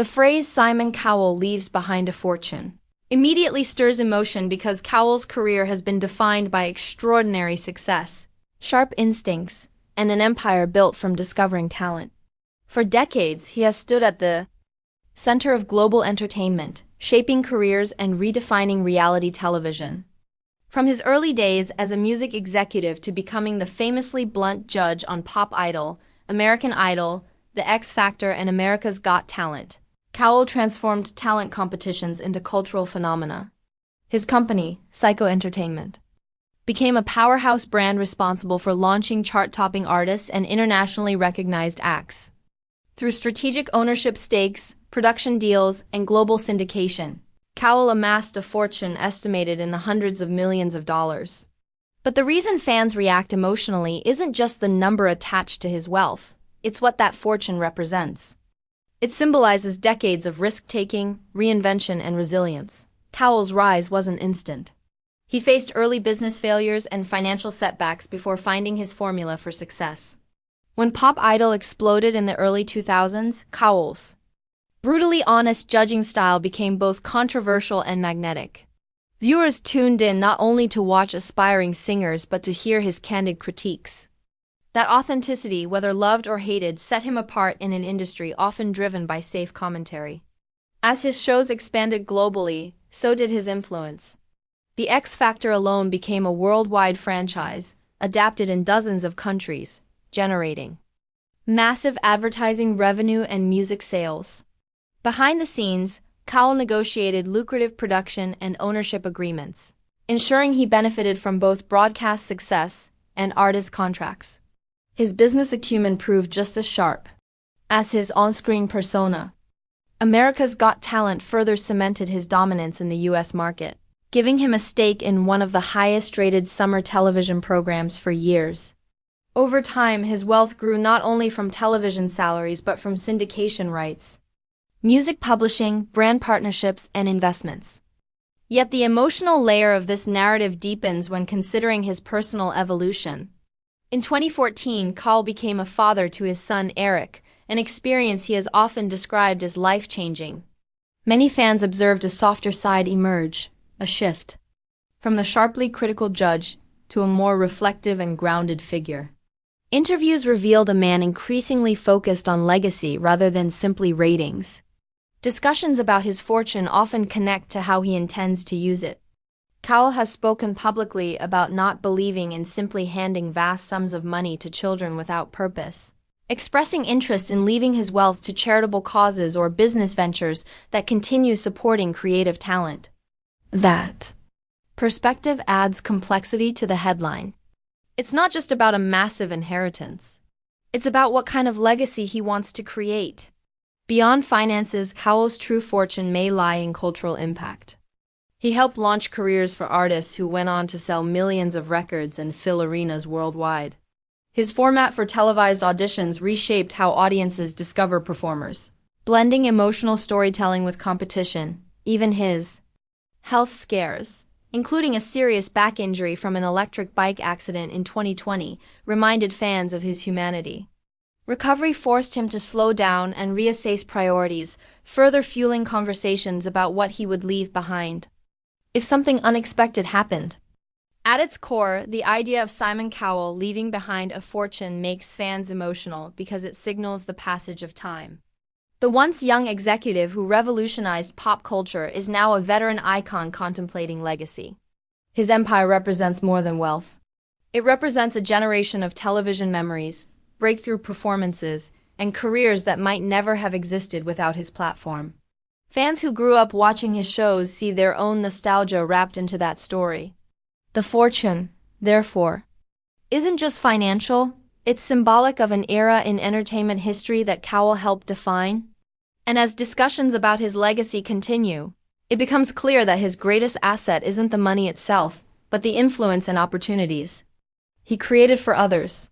The phrase "Simon Cowell leaves behind a fortune" immediately stirs emotion because Cowell's career has been defined by extraordinary success, sharp instincts, and an empire built from discovering talent. For decades, he has stood at the center of global entertainment, shaping careers and redefining reality television. From his early days as a music executive to becoming the famously blunt judge on Pop Idol, American Idol, The X Factor, and America's Got Talent, Cowell transformed talent competitions into cultural phenomena. His company, Psycho Entertainment, became a powerhouse brand responsible for launching chart-topping artists and internationally recognized acts. Through strategic ownership stakes, production deals, and global syndication, Cowell amassed a fortune estimated in the hundreds of millions of dollars. But the reason fans react emotionally isn't just the number attached to his wealth, it's what that fortune represents. It symbolizes decades of risk-taking, reinvention, and resilience. Cowell's rise wasn't instant. He faced early business failures and financial setbacks before finding his formula for success. When Pop Idol exploded in the early 2000s, Cowell's brutally honest judging style became both controversial and magnetic. Viewers tuned in not only to watch aspiring singers but to hear his candid critiques. That authenticity, whether loved or hated, set him apart in an industry often driven by safe commentary. As his shows expanded globally, so did his influence. The X Factor alone became a worldwide franchise, adapted in dozens of countries, generating massive advertising revenue and music sales. Behind the scenes, Cowell negotiated lucrative production and ownership agreements, ensuring he benefited from both broadcast success and artist contracts. His business acumen proved just as sharp as his on-screen persona. America's Got Talent further cemented his dominance in the U.S. market, giving him a stake in one of the highest-rated summer television programs for years. Over time, his wealth grew not only from television salaries but from syndication rights, music publishing, brand partnerships, and investments. Yet the emotional layer of this narrative deepens when considering his personal evolution. In 2014, Cowell became a father to his son Eric, an experience he has often described as life-changing. Many fans observed a softer side emerge, a shift from the sharply critical judge to a more reflective and grounded figure. Interviews revealed a man increasingly focused on legacy rather than simply ratings. Discussions about his fortune often connect to how he intends to use it. Cowell has spoken publicly about not believing in simply handing vast sums of money to children without purpose, expressing interest in leaving his wealth to charitable causes or business ventures that continue supporting creative talent. That perspective adds complexity to the headline. It's not just about a massive inheritance. It's about what kind of legacy he wants to create. Beyond finances, Cowell's true fortune may lie in cultural impact. He helped launch careers for artists who went on to sell millions of records and fill arenas worldwide. His format for televised auditions reshaped how audiences discover performers, blending emotional storytelling with competition. Even his health scares, including a serious back injury from an electric bike accident in 2020, reminded fans of his humanity. Recovery forced him to slow down and reassess priorities, further fueling conversations about what he would leave behind if something unexpected happened. At its core, the idea of Simon Cowell leaving behind a fortune makes fans emotional because it signals the passage of time. The once young executive who revolutionized pop culture is now a veteran icon contemplating legacy. His empire represents more than wealth. It represents a generation of television memories, breakthrough performances, and careers that might never have existed without his platform. Fans who grew up watching his shows see their own nostalgia wrapped into that story. The fortune, therefore, isn't just financial, it's symbolic of an era in entertainment history that Cowell helped define. And as discussions about his legacy continue, it becomes clear that his greatest asset isn't the money itself, but the influence and opportunities he created for others.